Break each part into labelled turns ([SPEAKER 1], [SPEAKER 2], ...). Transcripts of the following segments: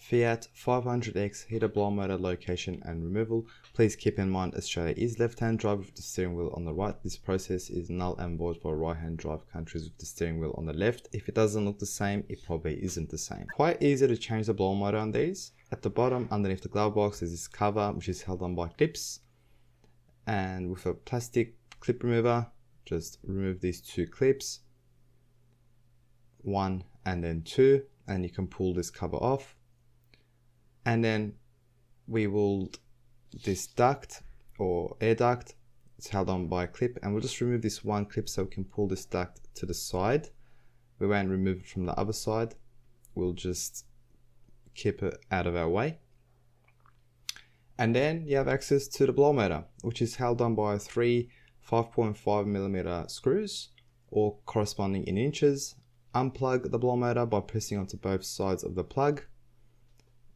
[SPEAKER 1] Fiat 500X heater blower motor location and removal. Please keep in mind Australia is left-hand drive with the steering wheel on the right. This process is null and void for right-hand drive countries with the steering wheel on the left. If it doesn't look the same, it probably isn't the same. Quite easy to change the blower motor on these. At the bottom, underneath the glove box, is this cover which is held on by clips. And with a plastic clip remover, just remove these two clips. One and then two, and you can pull this cover off. And then we will, this duct or air duct, it's held on by a clip, and we'll just remove this one clip so we can pull this duct to the side. We won't remove it from the other side. We'll just keep it out of our way. And then you have access to the blower motor, which is held on by three 5.5mm screws, all corresponding in inches. Unplug the blower motor by pressing onto both sides of the plug.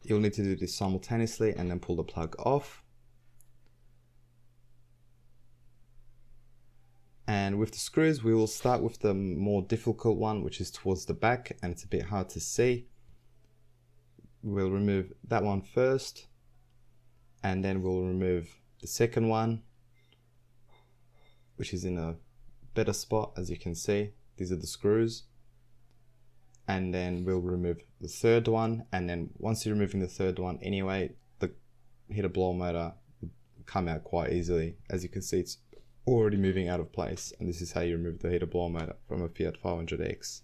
[SPEAKER 1] You'll need to do this simultaneously and then pull the plug off. And with the screws, we will start with the more difficult one, which is towards the back, and it's a bit hard to see. We'll remove that one first, and then we'll remove the second one, which is in a better spot, as you can see. These are the screws. And then we'll remove the third one, and then once you're removing the third one anyway, the heater blower motor will come out quite easily. As you can see, it's already moving out of place, and this is how you remove the heater blower motor from a Fiat 500X.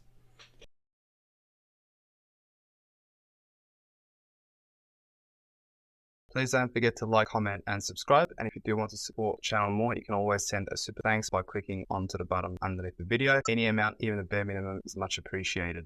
[SPEAKER 1] Please don't forget to like, comment and subscribe, and if you do want to support the channel more, you can always send a super thanks by clicking onto the button underneath the video. Any amount, even the bare minimum, is much appreciated.